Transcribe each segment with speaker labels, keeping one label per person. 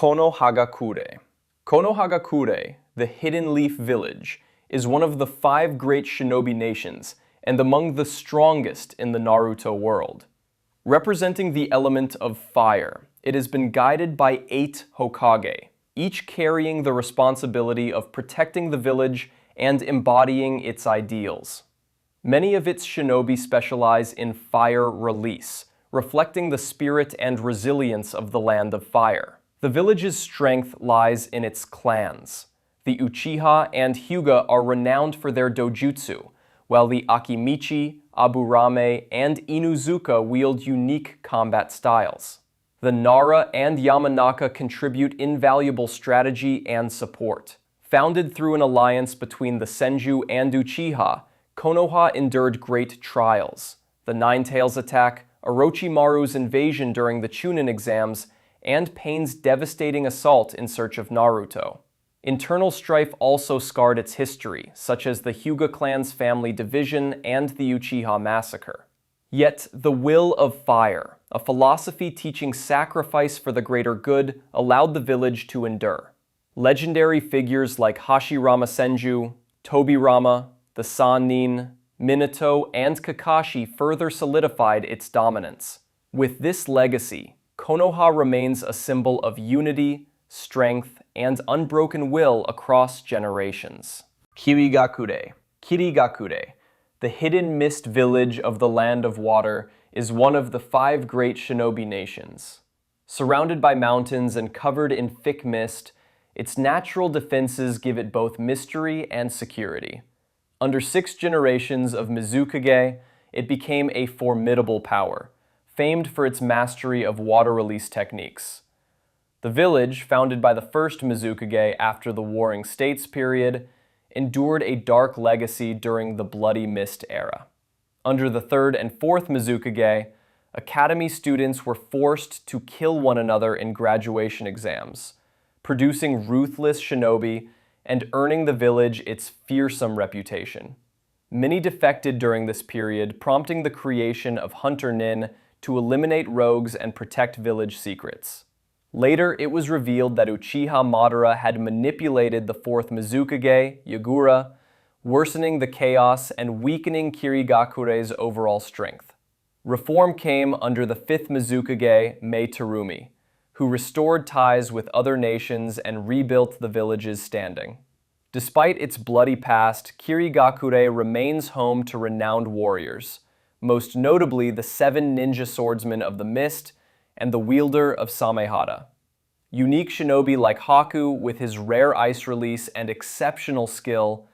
Speaker 1: Konohagakure. Konohagakure, the Hidden Leaf Village, is one of the 5 Great Shinobi Nations and among the strongest in the Naruto world. Representing the element of fire, it has been guided by 8 Hokage, each carrying the responsibility of protecting the village and embodying its ideals. Many of its shinobi specialize in fire release, reflecting the spirit and resilience of the Land of Fire. The village's strength lies in its clans. The Uchiha and Hyūga are renowned for their dōjutsu, while the Akimichi, Aburame, and Inuzuka wield unique combat styles. The Nara and Yamanaka contribute invaluable strategy and support. Founded through an alliance between the Senju and Uchiha, Konoha endured great trials: the Nine Tails attack, Orochimaru's invasion during the Chūnin Exams, and Pain's devastating assault in search of Naruto. Internal strife also scarred its history, such as the Hyūga clan's family division and the Uchiha massacre. Yet, the will of fire, a philosophy teaching sacrifice for the greater good, allowed the village to endure. Legendary figures like Hashirama Senju, Tobirama, the Sannin, Minato, and Kakashi further solidified its dominance. With this legacy, Konoha remains a symbol of unity, strength, and unbroken will across generations. Kirigakure. Kirigakure, the hidden mist village of the Land of Water, is one of the 5 Great Shinobi Nations. Surrounded by mountains and covered in thick mist, its natural defenses give it both mystery and security. Under 6 generations of Mizukage, it became a formidable power, famed for its mastery of water release techniques. The village, founded by the first Mizukage after the Warring States period, endured a dark legacy during the Bloody Mist era. Under the 3rd and 4th Mizukage, academy students were forced to kill one another in graduation exams, producing ruthless shinobi and earning the village its fearsome reputation. Many defected during this period, prompting the creation of Hunter Nin to eliminate rogues and protect village secrets. Later, it was revealed that Uchiha Madara had manipulated the 4th Mizukage, Yagura, worsening the chaos and weakening Kirigakure's overall strength. Reform came under the 5th Mizukage, Mei Terumi, who restored ties with other nations and rebuilt the village's standing. Despite its bloody past, Kirigakure remains home to renowned warriors, most notably the 7 ninja swordsmen of the Mist and the wielder of Samehada. Unique shinobi like Haku, with his rare ice release and exceptional skill,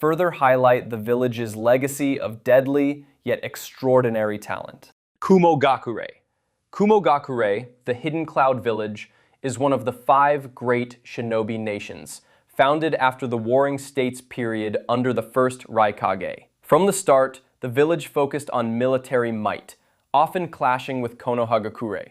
Speaker 1: further highlight the village's legacy of deadly yet extraordinary talent. Kumogakure. Kumogakure, the Hidden Cloud Village, is one of the 5 Great Shinobi Nations, founded after the Warring States period under the first Raikage. From the start, the village focused on military might, often clashing with Konohagakure.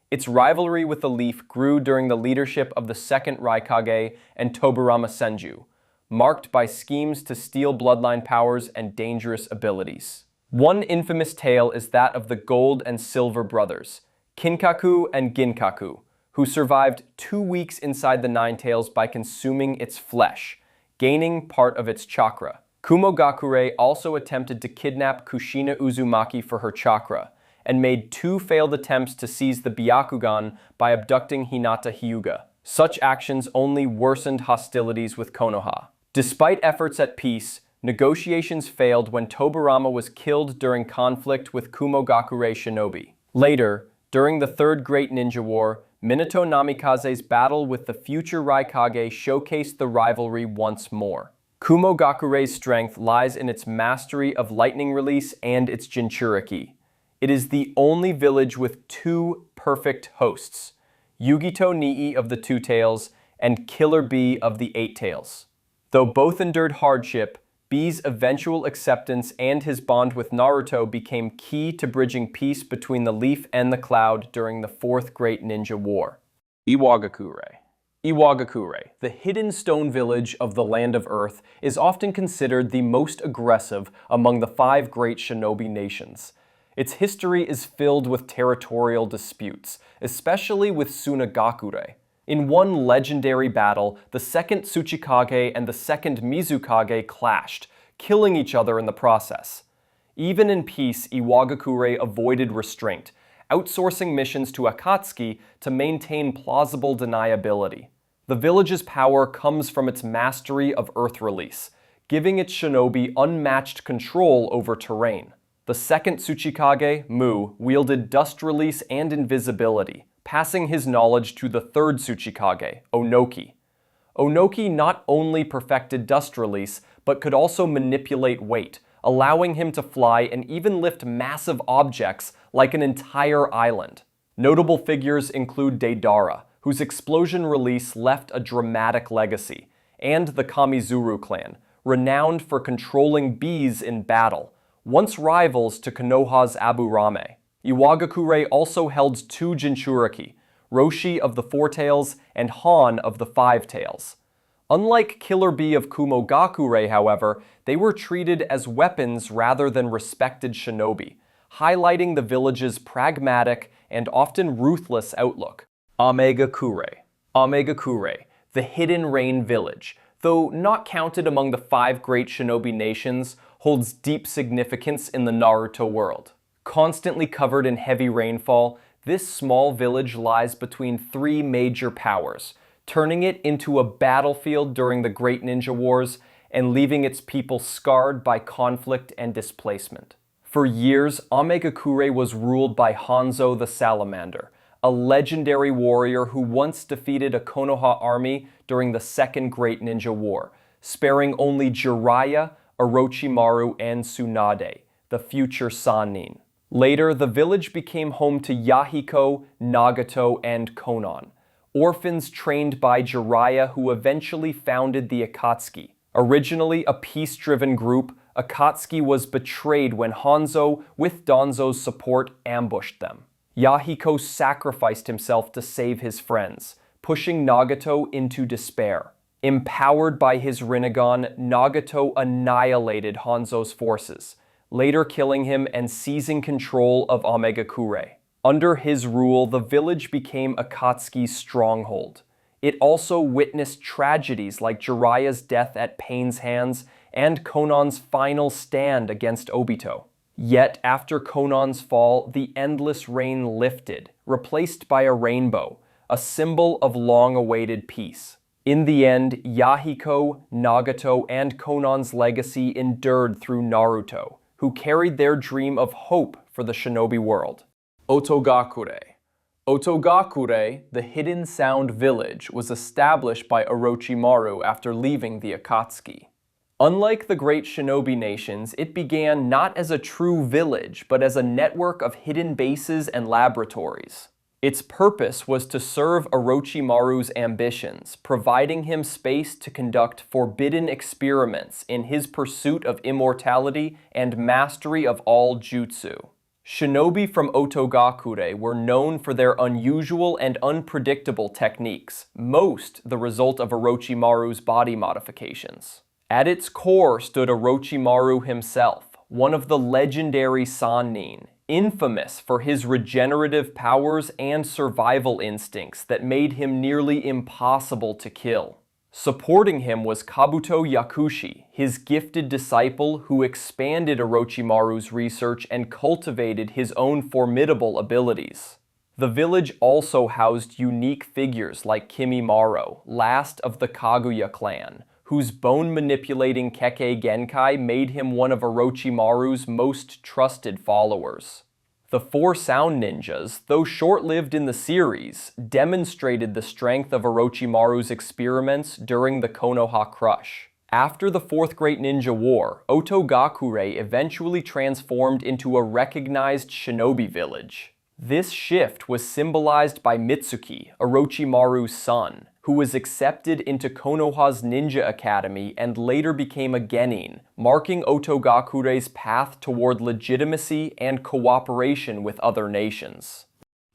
Speaker 1: Its rivalry with the Leaf grew during the leadership of the 2nd Raikage and Tobirama Senju, marked by schemes to steal bloodline powers and dangerous abilities. One infamous tale is that of the Gold and Silver brothers, Kinkaku and Ginkaku, who survived 2 weeks inside the Nine Tails by consuming its flesh, gaining part of its chakra. Kumogakure also attempted to kidnap Kushina Uzumaki for her chakra, and made 2 failed attempts to seize the Byakugan by abducting Hinata Hyūga. Such actions only worsened hostilities with Konoha. Despite efforts at peace, negotiations failed when Tobirama was killed during conflict with Kumogakure shinobi. Later, during the 3rd Great Ninja War, Minato Namikaze's battle with the future Raikage showcased the rivalry once more. Kumogakure's strength lies in its mastery of lightning release and its Jinchuriki. It is the only village with 2 perfect hosts, Yugito Nii of the 2 Tails and Killer Bee of the 8 Tails. Though both endured hardship, Bee's eventual acceptance and his bond with Naruto became key to bridging peace between the Leaf and the Cloud during the 4th Great Ninja War. Iwagakure. Iwagakure, the hidden stone village of the Land of Earth, is often considered the most aggressive among the 5 Great Shinobi Nations. Its history is filled with territorial disputes, especially with Sunagakure. In one legendary battle, the second Tsuchikage and the second Mizukage clashed, killing each other in the process. Even in peace, Iwagakure avoided restraint, outsourcing missions to Akatsuki to maintain plausible deniability. The village's power comes from its mastery of earth release, giving its shinobi unmatched control over terrain. The second Tsuchikage, Mu, wielded dust release and invisibility, passing his knowledge to the third Tsuchikage, Onoki. Onoki not only perfected dust release, but could also manipulate weight, allowing him to fly and even lift massive objects like an entire island. Notable figures include Deidara, whose explosion release left a dramatic legacy, and the Kamizuru clan, renowned for controlling bees in battle, once rivals to Konoha's Aburame. Iwagakure also held two Jinchuriki, Roshi of the Four Tails and Han of the Five Tails. Unlike Killer Bee of Kumogakure, however, they were treated as weapons rather than respected shinobi, highlighting the village's pragmatic and often ruthless outlook. Amegakure. Amegakure, the Hidden Rain Village, though not counted among the Five Great Shinobi Nations, holds deep significance in the Naruto world. Constantly covered in heavy rainfall, this small village lies between three major powers, turning it into a battlefield during the Great Ninja Wars and leaving its people scarred by conflict and displacement. For years, Amegakure was ruled by Hanzo the Salamander, a legendary warrior who once defeated a Konoha army during the Second Great Ninja War, sparing only Jiraiya, Orochimaru, and Tsunade, the future Sannin. Later, the village became home to Yahiko, Nagato, and Konan, orphans trained by Jiraiya who eventually founded the Akatsuki. Originally a peace-driven group, Akatsuki was betrayed when Hanzo, with Danzo's support, ambushed them. Yahiko sacrificed himself to save his friends, pushing Nagato into despair. Empowered by his Rinnegan, Nagato annihilated Hanzo's forces, later killing him and seizing control of Amegakure. Under his rule, the village became Akatsuki's stronghold. It also witnessed tragedies like Jiraiya's death at Pain's hands and Konan's final stand against Obito. Yet after Konan's fall, the endless rain lifted, replaced by a rainbow, a symbol of long-awaited peace. In the end, Yahiko, Nagato, and Konan's legacy endured through Naruto, who carried their dream of hope for the shinobi world. Otogakure. Otogakure, the Hidden Sound Village, was established by Orochimaru after leaving the Akatsuki. Unlike the Great Shinobi Nations, it began not as a true village, but as a network of hidden bases and laboratories. Its purpose was to serve Orochimaru's ambitions, providing him space to conduct forbidden experiments in his pursuit of immortality and mastery of all jutsu. Shinobi from Otogakure were known for their unusual and unpredictable techniques, most the result of Orochimaru's body modifications. At its core stood Orochimaru himself, one of the legendary Sannin, infamous for his regenerative powers and survival instincts that made him nearly impossible to kill. Supporting him was Kabuto Yakushi, his gifted disciple who expanded Orochimaru's research and cultivated his own formidable abilities. The village also housed unique figures like Kimimaro, last of the Kaguya clan, whose bone-manipulating Kekkei Genkai made him one of Orochimaru's most trusted followers. The four Sound Ninjas, though short-lived in the series, demonstrated the strength of Orochimaru's experiments during the Konoha Crush. After the Fourth Great Ninja War, Otogakure eventually transformed into a recognized shinobi village. This shift was symbolized by Mitsuki, Orochimaru's son, who was accepted into Konoha's Ninja Academy and later became a genin, marking Otogakure's path toward legitimacy and cooperation with other nations.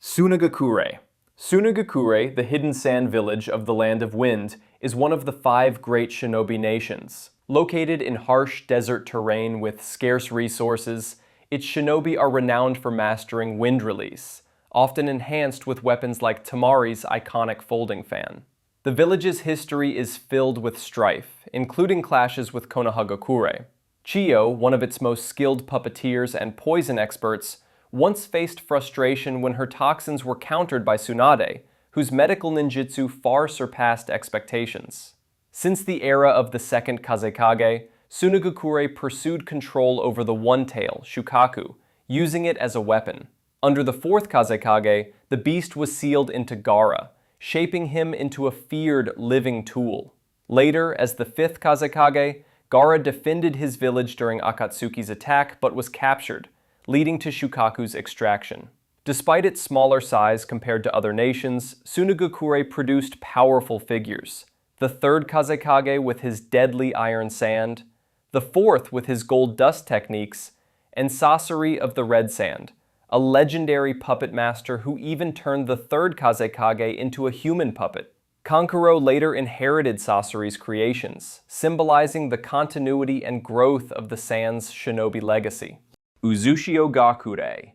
Speaker 1: Tsunagakure. Tsunagakure, the hidden sand village of the Land of Wind, is one of the Five Great Shinobi Nations. Located in harsh desert terrain with scarce resources, its shinobi are renowned for mastering wind release, often enhanced with weapons like Tamari's iconic folding fan. The village's history is filled with strife, including clashes with Konohagakure. Chiyo, one of its most skilled puppeteers and poison experts, once faced frustration when her toxins were countered by Tsunade, whose medical ninjutsu far surpassed expectations. Since the era of the second Kazekage, Tsunagakure pursued control over the One-Tail, Shukaku, using it as a weapon. Under the fourth Kazekage, the beast was sealed into Gaara, shaping him into a feared living tool. Later, as the fifth Kazekage, Gaara defended his village during Akatsuki's attack but was captured, leading to Shukaku's extraction. Despite its smaller size compared to other nations, Tsunagakure produced powerful figures. The third Kazekage with his deadly iron sand, the fourth with his gold dust techniques, and Sasori of the red sand, a legendary puppet master who even turned the third Kazekage into a human puppet. Kankuro later inherited Sasori's creations, symbolizing the continuity and growth of the Sand's shinobi legacy. Uchiha.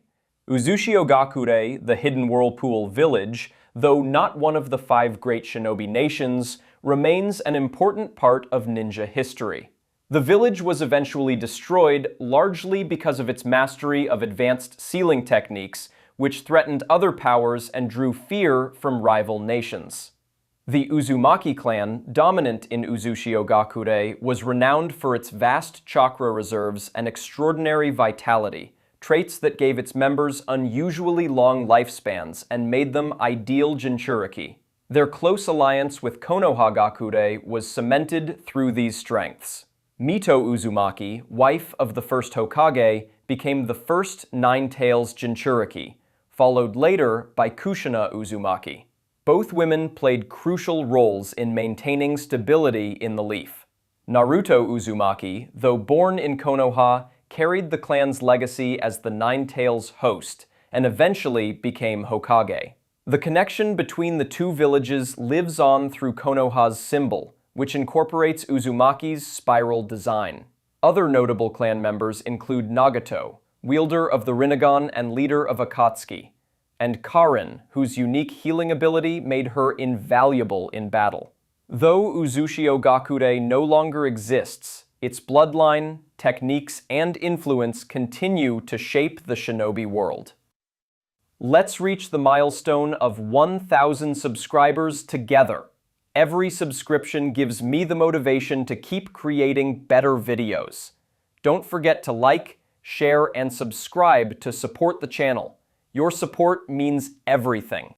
Speaker 1: Uchiha, the Hidden Whirlpool village, though not one of the Five Great Shinobi Nations, remains an important part of ninja history. The village was eventually destroyed largely because of its mastery of advanced sealing techniques, which threatened other powers and drew fear from rival nations. The Uzumaki clan, dominant in Uchiha, was renowned for its vast chakra reserves and extraordinary vitality, traits that gave its members unusually long lifespans and made them ideal Jinchuriki. Their close alliance with Konohagakure was cemented through these strengths. Mito Uzumaki, wife of the first Hokage, became the first Nine-Tails Jinchuriki, followed later by Kushina Uzumaki. Both women played crucial roles in maintaining stability in the leaf. Naruto Uzumaki, though born in Konoha, carried the clan's legacy as the Nine-Tails host, and eventually became Hokage. The connection between the two villages lives on through Konoha's symbol, which incorporates Uzumaki's spiral design. Other notable clan members include Nagato, wielder of the Rinnegan and leader of Akatsuki, and Karin, whose unique healing ability made her invaluable in battle. Though Uchiha no longer exists, its bloodline, techniques, and influence continue to shape the shinobi world. Let's reach the milestone of 1,000 subscribers together. Every subscription gives me the motivation to keep creating better videos. Don't forget to like, share, and subscribe to support the channel. Your support means everything.